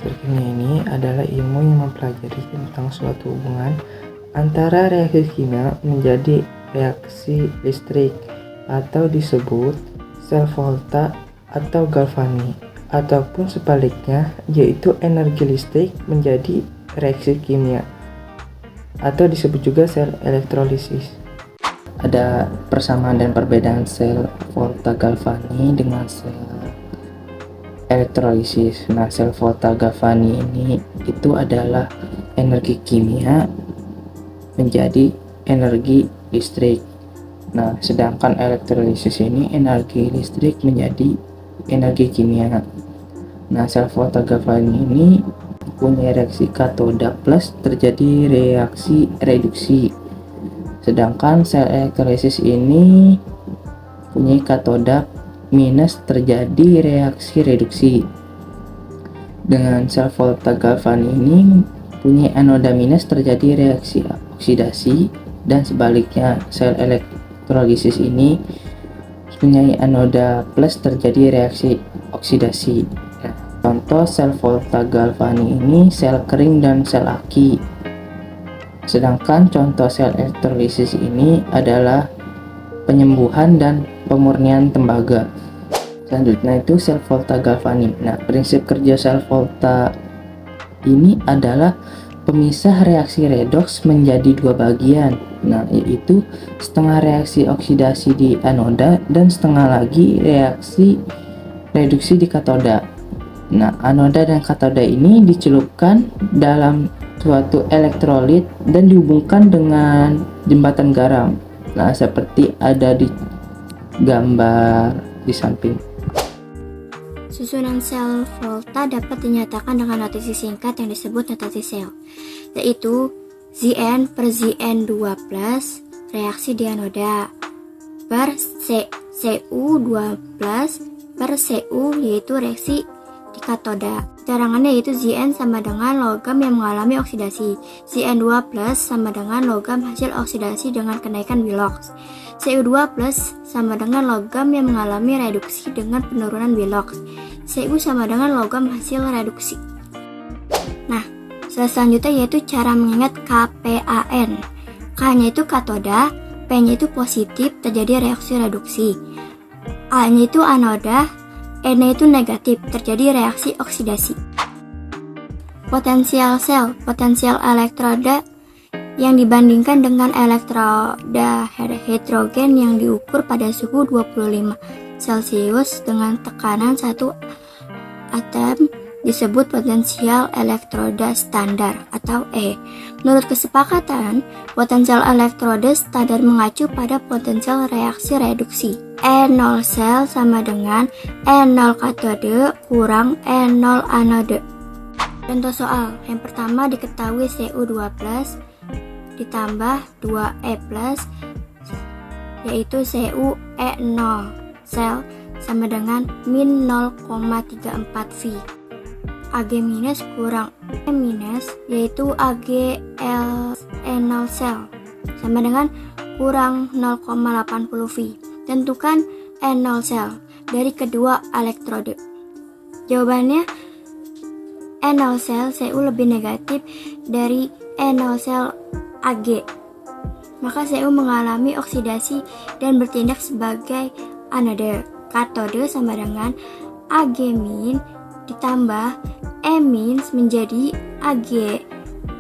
elektrik kimia ini adalah ilmu yang mempelajari tentang suatu hubungan antara reaksi kimia menjadi reaksi listrik, atau disebut sel volta atau galvani, ataupun sebaliknya, yaitu energi listrik menjadi reaksi kimia, atau disebut juga sel elektrolisis. Ada persamaan dan perbedaan sel volta galvani dengan sel elektrolisis. Nah, sel volta galvani ini itu adalah energi kimia menjadi energi listrik. Nah, sedangkan elektrolisis ini energi listrik menjadi energi kimia. Nah, sel volta galvani ini punya reaksi katoda plus terjadi reaksi reduksi. Sedangkan sel elektrolisis ini punya katoda minus terjadi reaksi reduksi. Dengan sel volta galvani ini punya anoda minus terjadi reaksi oksidasi, dan sebaliknya sel elektrolisis ini punya anoda plus terjadi reaksi oksidasi. Nah, contoh sel volta galvani ini sel kering dan sel aki. Sedangkan contoh sel elektrolisis ini adalah penyembuhan dan pemurnian tembaga. Selanjutnya itu sel volta galvani. Nah, prinsip kerja sel volta ini adalah pemisah reaksi redoks menjadi dua bagian. Nah, yaitu setengah reaksi oksidasi di anoda dan setengah lagi reaksi reduksi di katoda. Nah, anoda dan katoda ini dicelupkan dalam suatu elektrolit dan dihubungkan dengan jembatan garam. Nah, seperti ada di gambar di samping. Susunan sel volta dapat dinyatakan dengan notasi singkat yang disebut notasi sel, yaitu Zn per Zn2+, reaksi di anoda, per Cu2+, per Cu, yaitu reaksi di katoda. Carangannya yaitu Zn sama dengan logam yang mengalami oksidasi, Zn2+ sama dengan logam hasil oksidasi dengan kenaikan Willox, Cu2+ sama dengan logam yang mengalami reduksi dengan penurunan Willox, Cu sama dengan logam hasil reduksi. Nah, selanjutnya yaitu cara mengingat KPAN. K-nya itu katoda, P-nya itu positif terjadi reaksi reduksi, A-nya itu anoda, N-nya itu negatif terjadi reaksi oksidasi. Potensial sel, potensial elektroda yang dibandingkan dengan elektroda hidrogen yang diukur pada suhu 25 Celcius dengan tekanan 1 atm disebut potensial elektroda standar atau E. Menurut kesepakatan, potensial elektroda standar mengacu pada potensial reaksi reduksi. E0 sel sama dengan E0 katode kurang E0 anode. Contoh soal, yang pertama diketahui Cu2+ ditambah 2E+, yaitu CuE0 sel sama dengan min 0,34 V. Ag minus kurang E minus, yaitu AgLE0 sel sama dengan kurang 0,80 V. Tentukan E0 sel dari kedua elektrode. Jawabannya E0 sel Cu lebih negatif dari E0 sel Ag. Maka Cu mengalami oksidasi dan bertindak sebagai anode. Katode sama dengan Ag min ditambah E min menjadi Ag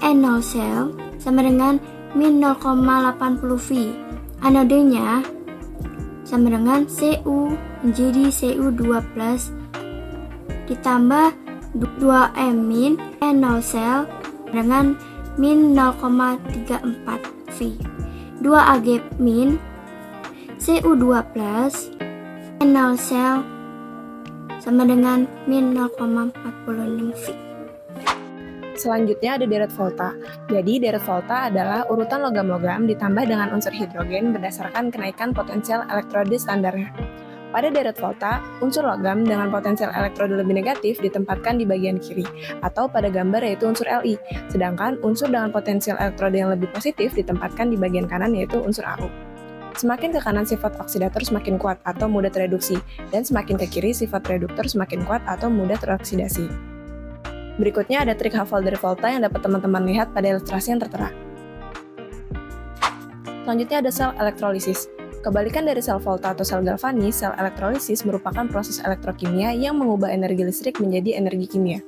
E0 sel sama dengan min 0,80 V. Anodenya sama dengan Cu menjadi Cu2+ ditambah 2E min E0 sel dengan min 0,34 V. 2Ag min Cu2+ E0 sel sama dengan min 0,46 V. Selanjutnya ada deret volta. Jadi deret volta adalah urutan logam-logam ditambah dengan unsur hidrogen berdasarkan kenaikan potensial elektrode standarnya. Pada deret volta, unsur logam dengan potensial elektrode lebih negatif ditempatkan di bagian kiri, atau pada gambar yaitu unsur Li. Sedangkan unsur dengan potensial elektrode yang lebih positif ditempatkan di bagian kanan yaitu unsur Au. Semakin ke kanan sifat oksidator semakin kuat atau mudah tereduksi, dan semakin ke kiri sifat reduktor semakin kuat atau mudah teroksidasi. Berikutnya ada trik hafal dari volta yang dapat teman-teman lihat pada ilustrasi yang tertera. Selanjutnya ada sel elektrolisis. Kebalikan dari sel volta atau sel galvanis, sel elektrolisis merupakan proses elektrokimia yang mengubah energi listrik menjadi energi kimia.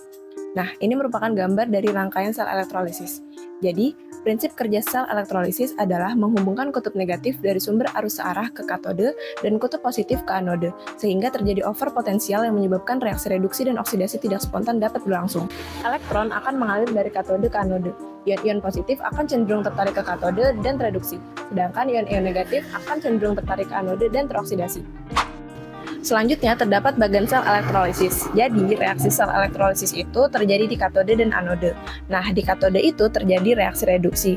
Nah, ini merupakan gambar dari rangkaian sel elektrolisis. Jadi, prinsip kerja sel elektrolisis adalah menghubungkan kutub negatif dari sumber arus searah ke katode dan kutub positif ke anode, sehingga terjadi over potensial yang menyebabkan reaksi reduksi dan oksidasi tidak spontan dapat berlangsung. Elektron akan mengalir dari katode ke anode. Ion-ion positif akan cenderung tertarik ke katode dan tereduksi, sedangkan ion-ion negatif akan cenderung tertarik ke anode dan teroksidasi. Selanjutnya terdapat bagian sel elektrolisis. Jadi, reaksi sel elektrolisis itu terjadi di katode dan anode. Nah, di katode itu terjadi reaksi reduksi,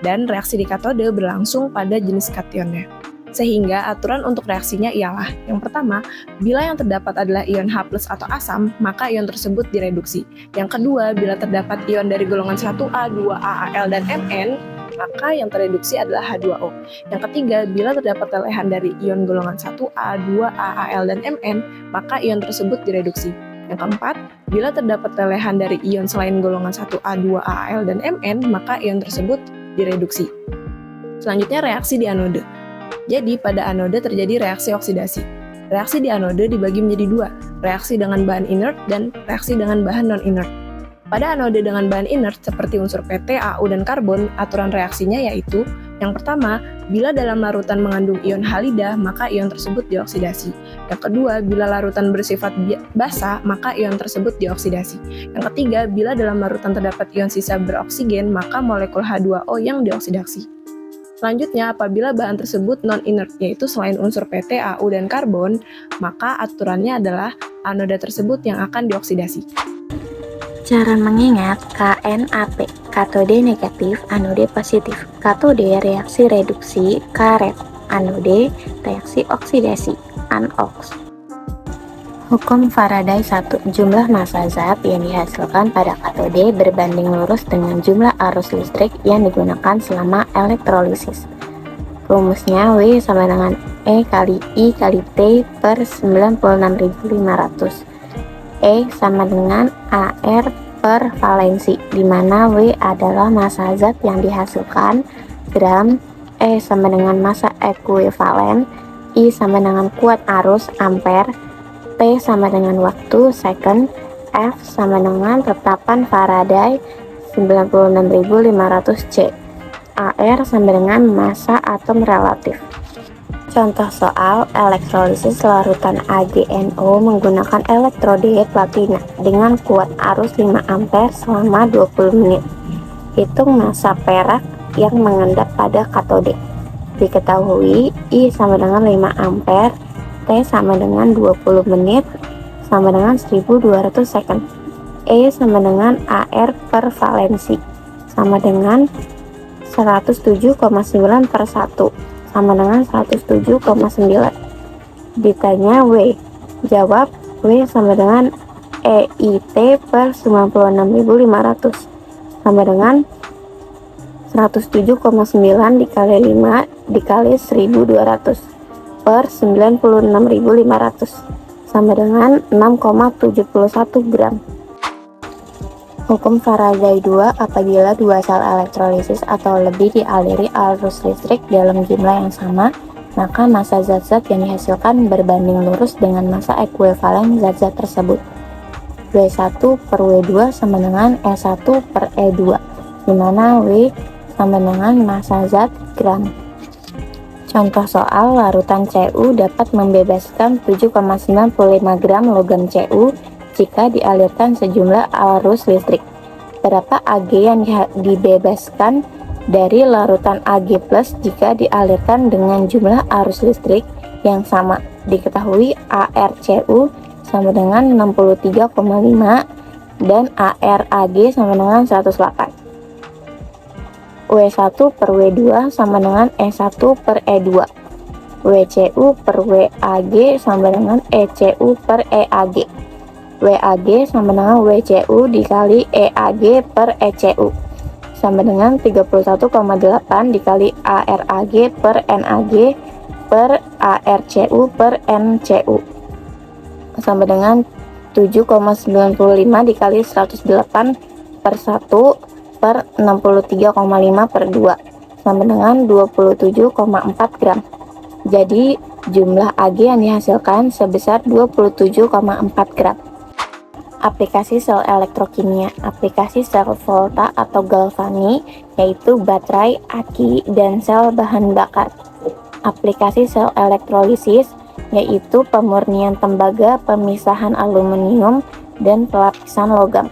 dan reaksi di katode berlangsung pada jenis kationnya. Sehingga aturan untuk reaksinya ialah, yang pertama, bila yang terdapat adalah ion H+ atau asam, maka ion tersebut direduksi. Yang kedua, bila terdapat ion dari golongan 1A, 2A, Al, dan Mn, maka yang tereduksi adalah H2O. Yang ketiga, bila terdapat lelehan dari ion golongan 1A, 2A, Al, dan Mn, maka ion tersebut direduksi. Yang keempat, bila terdapat lelehan dari ion selain golongan 1A, 2A, Al, dan Mn, maka ion tersebut direduksi. Selanjutnya, reaksi di anode. Jadi, pada anode terjadi reaksi oksidasi. Reaksi di anode dibagi menjadi dua, reaksi dengan bahan inert dan reaksi dengan bahan non-inert. Pada anode dengan bahan inert seperti unsur PT, AU, dan karbon, aturan reaksinya yaitu yang pertama, bila dalam larutan mengandung ion halida, maka ion tersebut dioksidasi. Yang kedua, bila larutan bersifat basa, maka ion tersebut dioksidasi. Yang ketiga, bila dalam larutan terdapat ion sisa beroksigen, maka molekul H2O yang dioksidasi. Selanjutnya, apabila bahan tersebut non-inert, yaitu selain unsur PT, AU, dan karbon, maka aturannya adalah anoda tersebut yang akan dioksidasi. Cara mengingat KNAP, katode negatif, anode positif. Katode reaksi reduksi, karet. Anode reaksi oksidasi, anoks. Hukum Faraday 1. Jumlah massa zat yang dihasilkan pada katode berbanding lurus dengan jumlah arus listrik yang digunakan selama elektrolisis. Rumusnya W sama dengan E kali I kali T per 96.500. E sama dengan AR per valensi, di mana W adalah massa zat yang dihasilkan, gram, E sama dengan massa ekuivalen, I sama dengan kuat arus, ampere, T sama dengan waktu, second, F sama dengan tetapan Faraday 96.500 C, AR sama dengan massa atom relatif. Contoh soal elektrolisis larutan AgNO menggunakan elektrode platina dengan kuat arus 5 ampere selama 20 menit. Hitung massa perak yang mengendap pada katode. Diketahui I sama dengan 5 ampere, T sama dengan 20 menit, sama dengan 1200 second. E sama dengan AR per valensi, sama dengan 107,9 per 1. Sama dengan 107,9. Ditanya W, jawab W sama dengan EIT per 96.500 sama dengan 107,9 dikali 5 dikali 1200 per 96.500 sama dengan 6,71 gram. Hukum Faraday 2, apabila dua sel elektrolisis atau lebih dialiri arus listrik dalam jumlah yang sama, maka massa zat-zat yang dihasilkan berbanding lurus dengan massa ekuivalen zat-zat tersebut. W1 per W2 sama dengan E1 per E2, di mana W sama dengan massa zat gram. Contoh soal larutan Cu dapat membebaskan 7,95 gram logam Cu jika dialirkan sejumlah arus listrik. Berapa Ag yang dibebaskan dari larutan Ag+ jika dialirkan dengan jumlah arus listrik yang sama? Diketahui ARCu sama dengan 63,5 dan ARAg sama dengan 108. W1 per W2 sama dengan E1 per E2. WCu per WAg sama dengan ECu per EAg. WAG sama dengan WCu dikali EAg per ECu sama dengan 31,8 dikali ARAg per NAg per ARCu per NCu sama dengan 27,95 dikali 108 per 1 per 63,5 per 2 sama dengan 27,4 gram. Jadi jumlah Ag yang dihasilkan sebesar 27,4 gram. Aplikasi sel elektrokimia. Aplikasi sel volta atau galvani yaitu baterai, aki, dan sel bahan bakar. Aplikasi sel elektrolisis yaitu pemurnian tembaga, pemisahan aluminium, dan pelapisan logam.